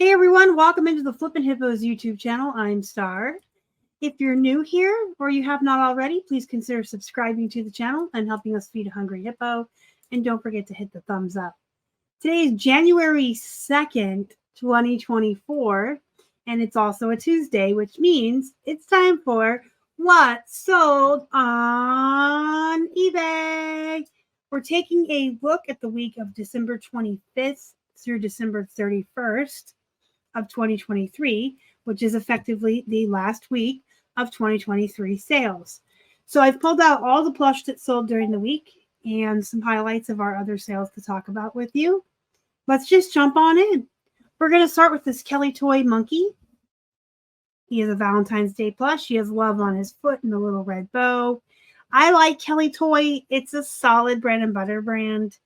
Hey everyone, welcome into the Flippin' Hippos YouTube channel. I'm Star. If you're new here or you have not already, please consider subscribing to the channel and helping us feed a hungry hippo. And don't forget to hit the thumbs up. Today is January 2nd, 2024, and it's also a Tuesday, which means it's time for What's Sold on eBay. We're taking a look at the week of December 25th through December 31st. Of 2023, which is effectively the last week of 2023 sales. So I've pulled out all the plush that sold during the week and some highlights of our other sales to talk about with you. Let's just jump on in. We're going to start with this Kelly Toy monkey. He is a Valentine's Day plush. He has love on his foot and a little red bow. I like Kelly Toy. It's a solid bread and butter brand.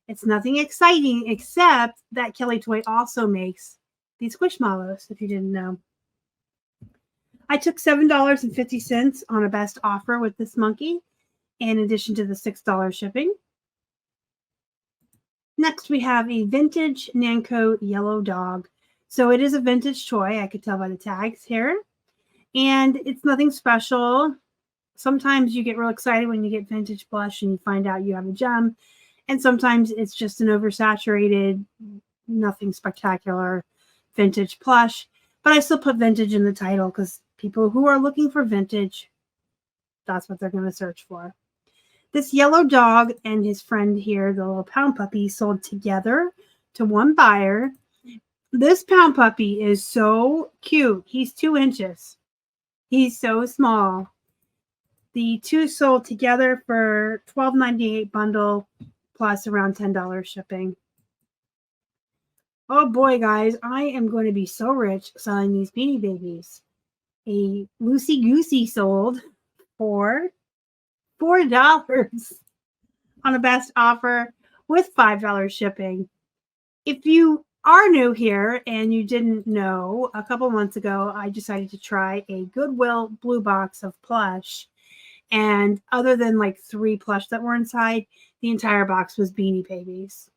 It's nothing exciting except that Kelly Toy also makes these squishmallows, if you didn't know. I took $7.50 on a best offer with this monkey, in addition to the $6 shipping. Next, we have a vintage Nanko yellow dog. So it is a vintage toy. I could tell by the tags here. And it's nothing special. Sometimes you get real excited when you get vintage plush and you find out you have a gem. And sometimes it's just an oversaturated, nothing spectacular vintage plush, but I still put vintage in the title because people who are looking for vintage, that's what they're going to search for. This yellow dog and his friend here, the little pound puppy, sold together to one buyer. This pound puppy is so cute. He's 2 inches. He's so small. The two sold together for $12.98 bundle plus around $10 shipping. Oh boy, guys, I am going to be so rich selling these Beanie Babies. A Loosey Goosey sold for $4 on a best offer with $5 shipping. If you are new here and you didn't know, a couple months ago, I decided to try a Goodwill blue box of plush. And other than like 3 plush that were inside, the entire box was Beanie Babies.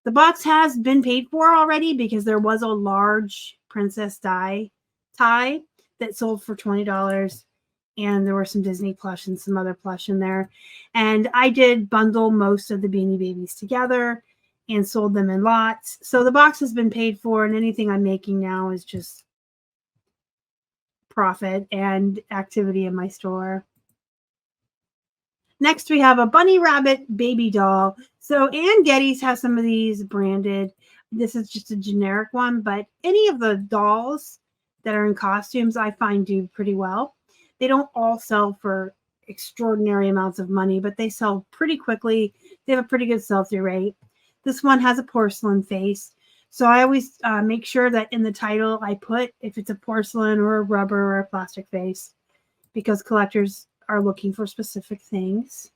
The box has been paid for already because there was a large princess tie that sold for $20. And there were some Disney plush and some other plush in there. And I did bundle most of the Beanie Babies together and sold them in lots. So the box has been paid for, and anything I'm making now is just profit and activity in my store. Next, we have a bunny rabbit baby doll. So Ann Getty's has some of these branded. This is just a generic one, but any of the dolls that are in costumes I find do pretty well. They don't all sell for extraordinary amounts of money, but they sell pretty quickly. They have a pretty good sell-through rate. This one has a porcelain face. So I always make sure that in the title I put if it's a porcelain or a rubber or a plastic face, because collectors are looking for specific things.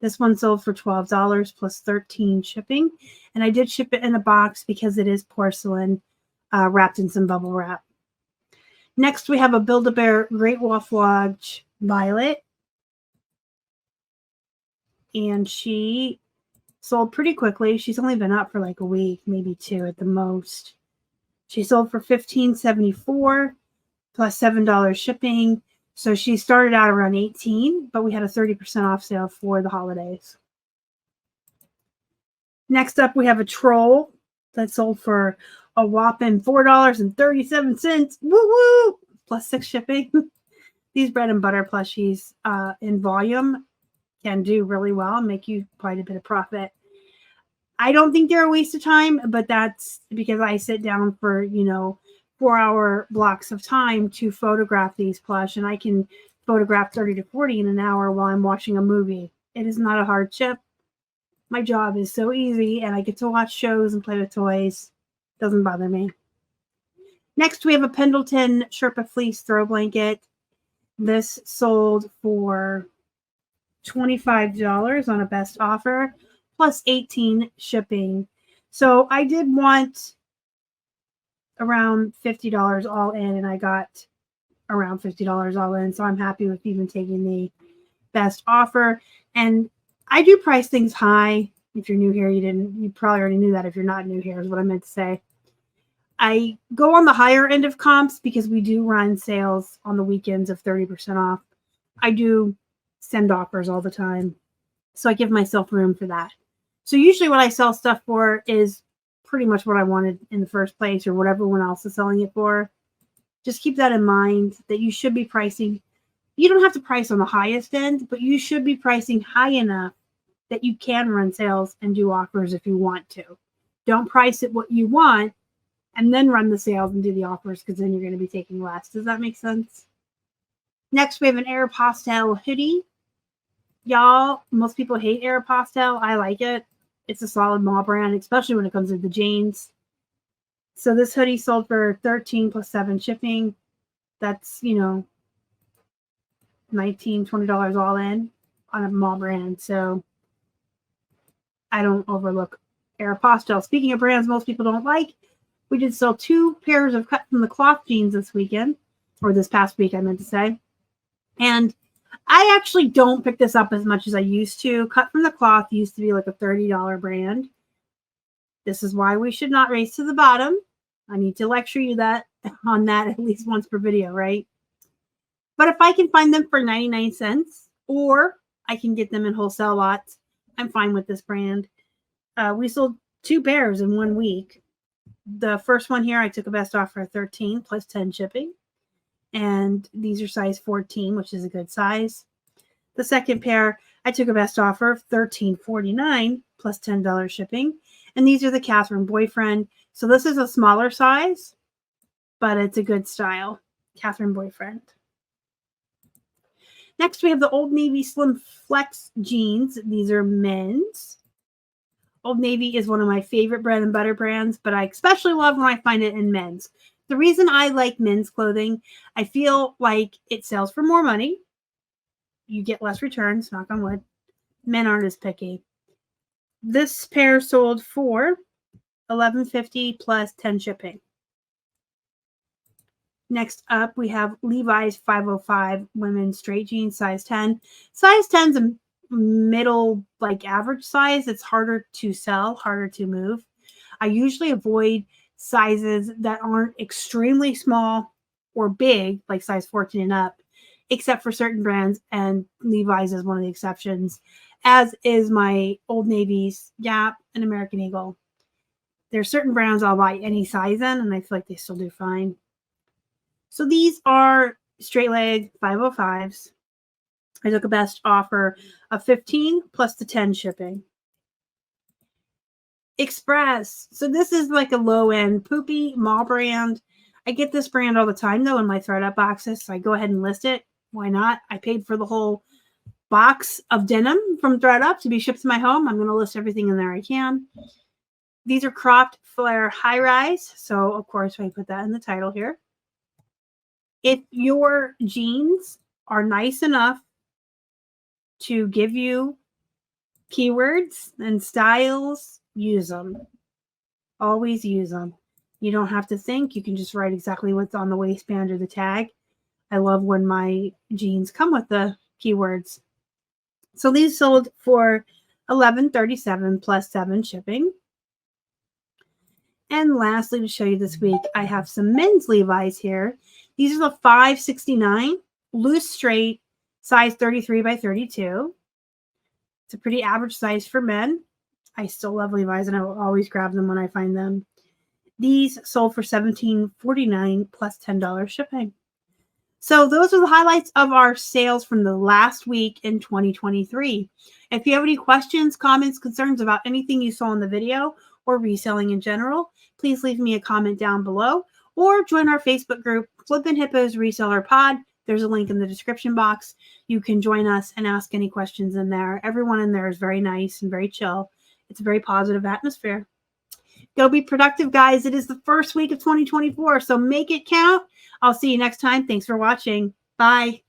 This one sold for $12 plus $13 shipping. And I did ship it in a box because it is porcelain wrapped in some bubble wrap. Next, we have a Build-A-Bear Great Wolf Lodge Violet. And she sold pretty quickly. She's only been up for like a week, maybe 2 at the most. She sold for $15.74 plus $7 shipping. So she started out around $18, but we had a 30% off sale for the holidays. Next up, we have a troll that sold for a whopping $4.37. Woo woo! Plus 6 shipping. These bread and butter plushies in volume can do really well and make you quite a bit of profit. I don't think they're a waste of time, but that's because I sit down for, 4-hour blocks of time to photograph these plush, and I can photograph 30 to 40 in an hour while I'm watching a movie. It is not a hardship. My job is so easy, and I get to watch shows and play with toys. Doesn't bother me. Next, we have a Pendleton Sherpa Fleece throw blanket. This sold for $25 on a best offer, plus $18 shipping. So I did want around $50 all in, and I got around $50 all in. So I'm happy with even taking the best offer. And I do price things high. If you're new here, you probably already knew that. If you're not new here, is what I meant to say. I go on the higher end of comps because we do run sales on the weekends of 30% off. I do send offers all the time. So I give myself room for that. So usually what I sell stuff for is pretty much what I wanted in the first place or what everyone else is selling it for. Just keep that in mind that you should be pricing. You don't have to price on the highest end, but you should be pricing high enough that you can run sales and do offers if you want to. Don't price it what you want and then run the sales and do the offers because then you're going to be taking less. Does that make sense? Next, we have an Aeropostale hoodie. Y'all, most people hate Aeropostale. I like it. It's a solid mall brand, especially when it comes to the jeans. So this hoodie sold for $13 plus 7 shipping. That's, $19, $20 all in on a mall brand. So I don't overlook Aeropostale. Speaking of brands most people don't like, we did sell 2 pairs of cut from the cloth jeans this weekend, or this past week, I meant to say. And I actually don't pick this up as much as I used to. Cut from the cloth used to be like a $30 brand. This is why we should not race to the bottom. I need to lecture you on that at least once per video, right? But if I can find them for 99 cents or I can get them in wholesale lots, I'm fine with this brand. We sold 2 pairs in 1 week. The first one here, I took a best offer of $13 plus 10 shipping. And these are size 14, which is a good size. The second pair, I took a best offer of $13.49 plus $10 shipping. And these are the Catherine Boyfriend. So this is a smaller size, but it's a good style. Catherine Boyfriend. Next, we have the Old Navy Slim Flex jeans. These are men's. Old Navy is one of my favorite bread and butter brands, but I especially love when I find it in men's. The reason I like men's clothing, I feel like it sells for more money. You get less returns, knock on wood. Men aren't as picky. This pair sold for $11.50 plus 10 shipping. Next up, we have Levi's 505 women's straight jeans, size 10. Size 10's a middle, average size. It's harder to sell, harder to move. I usually avoid sizes that aren't extremely small or big, like size 14 and up, except for certain brands, and Levi's is one of the exceptions, as is my Old Navy's, Gap, and American Eagle. There's certain brands I'll buy any size in, and I feel like they still do fine. So these are straight leg 505s. I took a best offer of $15 plus the 10 shipping. Express. So this is like a low-end poopy mall brand. I get this brand all the time, though, in my thread-up boxes, so I go ahead and list it. Why not? I paid for the whole box of denim from thread-up to be shipped to my home. I'm going to list everything in there I can. These are cropped flare high-rise, so, of course, I put that in the title here. If your jeans are nice enough to give you keywords and styles, use them. Always use them. You don't have to think. You can just write exactly what's on the waistband or the tag. I love when my jeans come with the keywords. So these sold for $11.37 plus 7 shipping. And lastly, to show you this week, I have some men's Levi's here. These are the 569 loose straight, size 33 by 32. It's a pretty average size for men. I still love Levi's, and I will always grab them when I find them. These sold for $17.49 plus $10 shipping. So those are the highlights of our sales from the last week in 2023. If you have any questions, comments, concerns about anything you saw in the video or reselling in general, please leave me a comment down below or join our Facebook group, Flippin' Hippos Reseller Pod. There's a link in the description box. You can join us and ask any questions in there. Everyone in there is very nice and very chill. It's a very positive atmosphere. Go be productive, guys. It is the first week of 2024, so make it count. I'll see you next time. Thanks for watching. Bye.